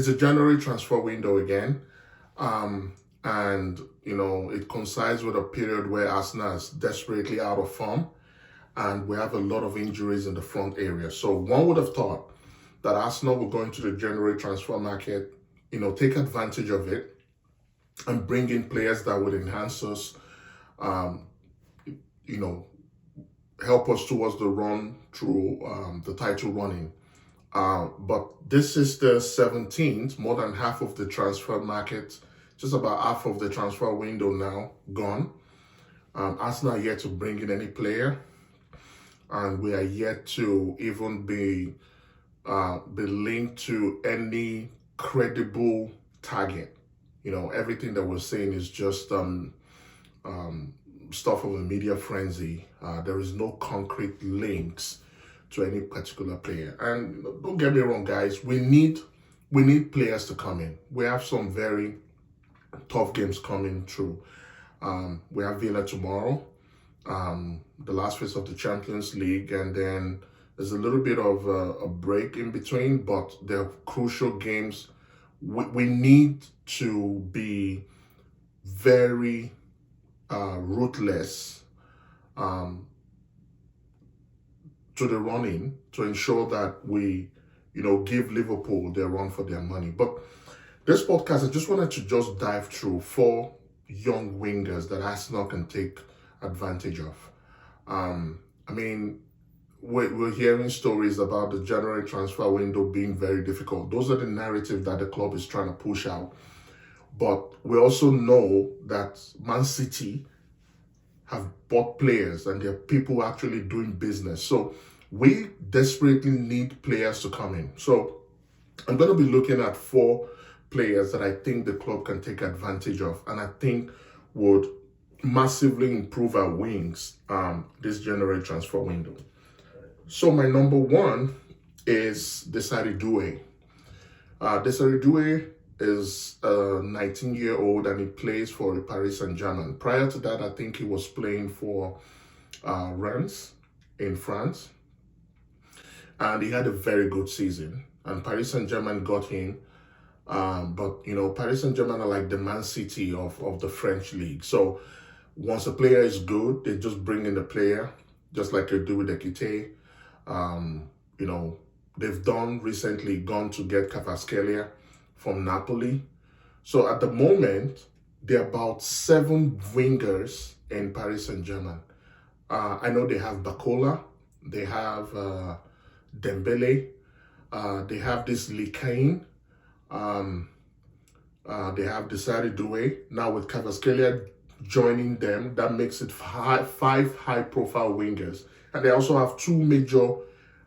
it's a January transfer window again. And, it coincides with a period where Arsenal is desperately out of form and we have a lot of injuries in the front area. So one would have thought that Arsenal will go into the January transfer market, take advantage of it and bring in players that would enhance us, help us towards the run through the title running. But this is the 17th, more than half of the transfer market, just about half of the transfer window now gone. Arsenal are yet to bring in any player, and we are yet to even be linked to any credible target. Everything that we're saying is just stuff of a media frenzy. There is no concrete links to any particular player. And don't get me wrong, guys, we need players to come in. We have some very tough games coming through. We have Villa tomorrow, the last phase of the Champions League, and then there's a little bit of a break in between, but they're crucial games. We need to be very ruthless to the running to ensure that we, give Liverpool their run for their money. But this podcast, I just wanted to just dive through 4 young wingers that Arsenal can take advantage of. We're hearing stories about the January transfer window being very difficult. Those are the narratives that the club is trying to push out. But we also know that Man City have bought players and there are people actually doing business. So we desperately need players to come in. So I'm going to be looking at 4 players that I think the club can take advantage of and I think would massively improve our wings this January transfer window. So my number 1 is Desar. Desar is a 19-year-old and he plays for Paris Saint-Germain. Prior to that, I think he was playing for Reims in France. And he had a very good season. And Paris Saint-Germain got him. But Paris Saint-Germain are like the Man City of the French league. So once a player is good, they just bring in the player, just like they do with Ekite. They've recently gone to get Kvaratskhelia from Napoli. So at the moment, there are about 7 wingers in Paris Saint-Germain. I know they have Bakola, they have Dembele, they have this Likain, they have Desar. Now with Kvaratskhelia joining them, that makes it 5 high-profile wingers. And they also have 2 major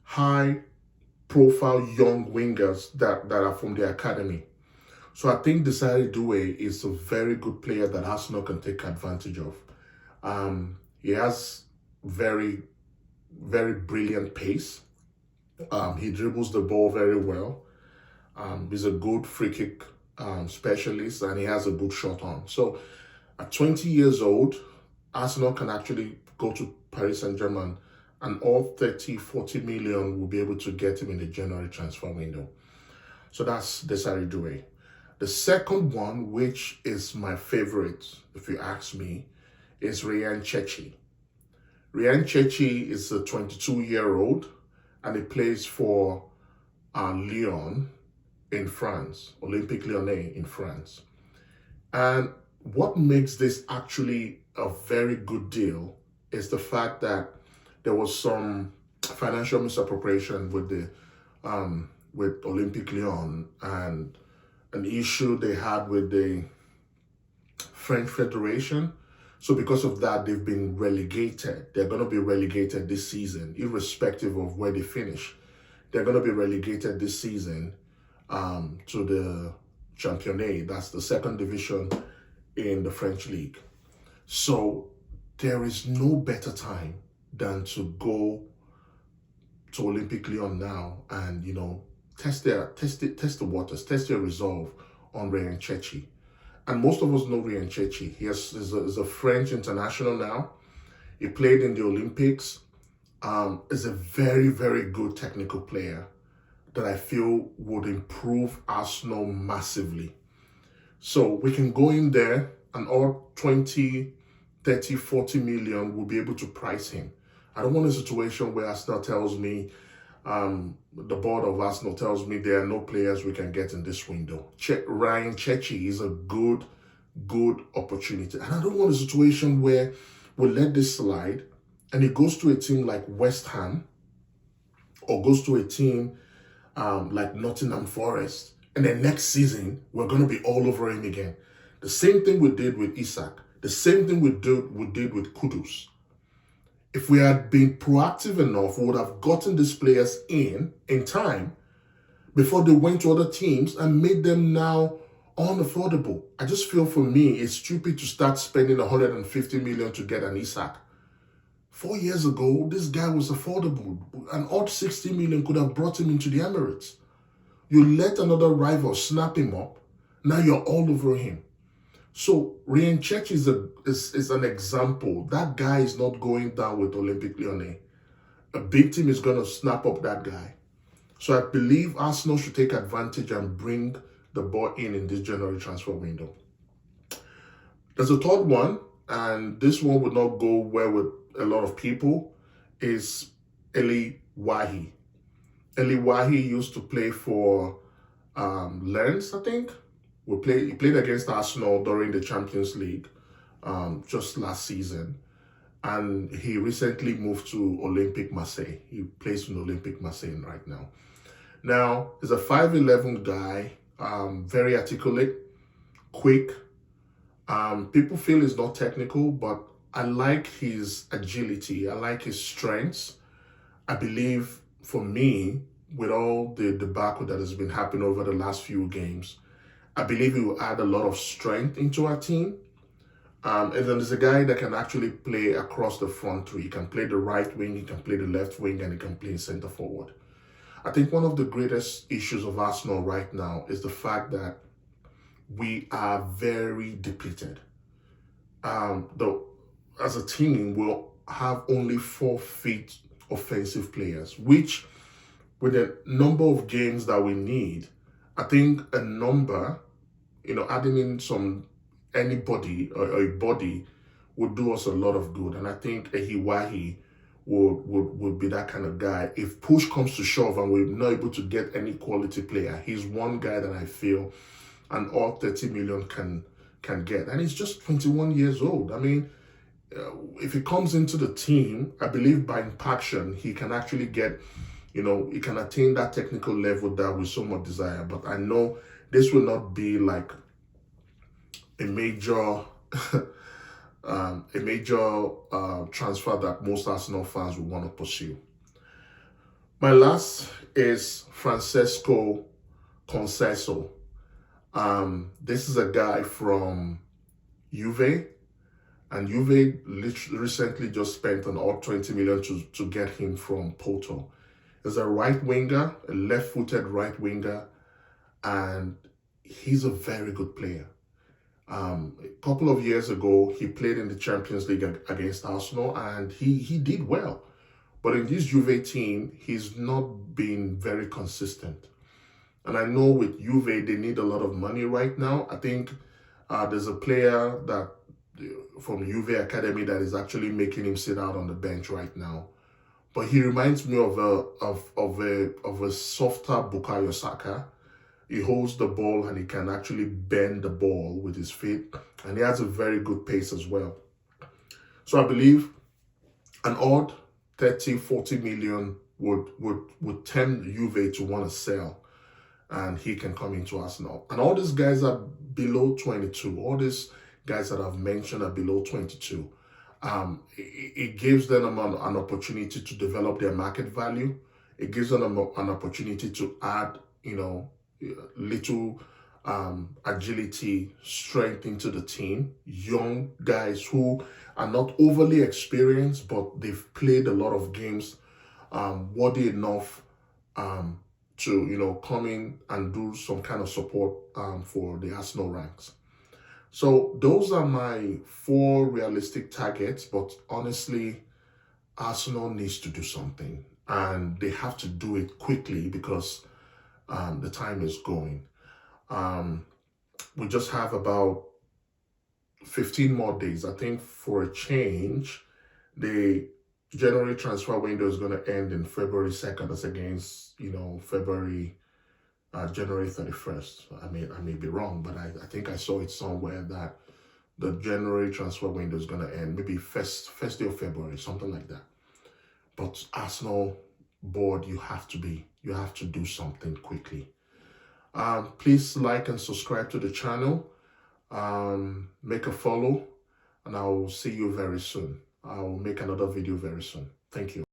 high-profile young wingers that are from the academy. So I think Desar is a very good player that Arsenal can take advantage of. He has very, very brilliant pace. He dribbles the ball very well. He's a good free kick specialist and he has a good shot on. So at 20 years old, Arsenal can actually go to Paris Saint-Germain and all 30-40 million will be able to get him in the January transfer window. So that's Desar. The second one, which is my favorite, if you ask me, is Ryan Chechi. Ryan Chechi is a 22-year-old and he plays for Lyon in France, Olympique Lyonnais in France. And what makes this actually a very good deal is the fact that there was some financial misappropriation with with Olympique Lyon and an issue they had with the French Federation. So because of that, they've been relegated. They're going to be relegated this season, irrespective of where they finish. They're going to be relegated this season to the Championnat. That's the 2nd division in the French league. So there is no better time than to go to Olympique Lyon now and, test the waters, test their resolve on Ryan Chechi. And most of us know Ryan Chechi. He is a French international now. He played in the Olympics. Is a very, very good technical player. that I feel would improve Arsenal massively. So we can go in there and all 20, 30, 40 million will be able to price him. I don't want a situation where Arsenal tells me, the board of Arsenal tells me there are no players we can get in this window. Ryan Chechi is a good opportunity. And I don't want a situation where we let this slide and it goes to a team like West Ham or goes to a team like Nottingham Forest, and then next season we're going to be all over him again. The same thing we did with Isak. The same thing we did with Kudus. If we had been proactive enough, we would have gotten these players in time before they went to other teams and made them now unaffordable. I just feel for me, it's stupid to start spending 150 million to get an Isak. 4 years ago, this guy was affordable. An odd 60 million could have brought him into the Emirates. You let another rival snap him up. Now you're all over him. So Ryan Church is an example. That guy is not going down with Olympique Lyonnais. A big team is going to snap up that guy. So I believe Arsenal should take advantage and bring the ball in this January transfer window. There's a third one, and this one would not go well with a lot of people, is Emile Heah. Emile Heah used to play for Lens, I think. He played against Arsenal during the Champions League just last season. And he recently moved to Olympique Marseille. He plays in Olympique Marseille right now. Now, he's a 5'11" guy, very articulate, quick. People feel he's not technical, but I like his agility. I like his strengths. I believe, for me, with all the debacle that has been happening over the last few games, I believe he will add a lot of strength into our team. And then there's a guy that can actually play across the front three. He can play the right wing, he can play the left wing, and he can play center forward. I think one of the greatest issues of Arsenal right now is the fact that we are very depleted. As a team, we'll have only 4 fit offensive players, which with the number of games that we need, I think a number, adding in anybody or a body would do us a lot of good. And I think Ehiwahi would be that kind of guy. If push comes to shove and we're not able to get any quality player, he's one guy that I feel an all 30 million can get. And he's just 21 years old. I mean, if he comes into the team, I believe by impaction, he can actually get, he can attain that technical level that we so much desire. But I know this will not be like a major transfer that most Arsenal fans will want to pursue. My last is Francesco Cono. This is a guy from Juve, and Juve recently just spent an odd 20 million to get him from Porto. He's a right winger, a left-footed right winger, and he's a very good player. A couple of years ago, he played in the Champions League against Arsenal, and he did well. But in this Juve team, he's not been very consistent. And I know with Juve, they need a lot of money right now. I think there's a player that from Juve Academy that is actually making him sit out on the bench right now. But he reminds me of a softer Bukayo Saka. He holds the ball and he can actually bend the ball with his feet, and he has a very good pace as well. So I believe an odd 30, 40 million would tempt Juve to want to sell, and he can come into Arsenal. And all these guys are below 22. All these guys that I've mentioned are below 22. It gives them an opportunity to develop their market value. It gives them an opportunity to add, little agility, strength into the team. Young guys who are not overly experienced, but they've played a lot of games, worthy enough to come in and do some kind of support for the Arsenal ranks. So those are my 4 realistic targets, but honestly, Arsenal needs to do something, and they have to do it quickly because the time is going. We just have about 15 more days. I think for a change, the January transfer window is going to end in February 2nd as against, January 31st. I may be wrong, but I think I saw it somewhere that the January transfer window is going to end maybe first day of February, something like that. But Arsenal board, you have to do something quickly. Please like and subscribe to the channel. Make a follow, and I'll see you very soon. I'll make another video very soon. Thank you.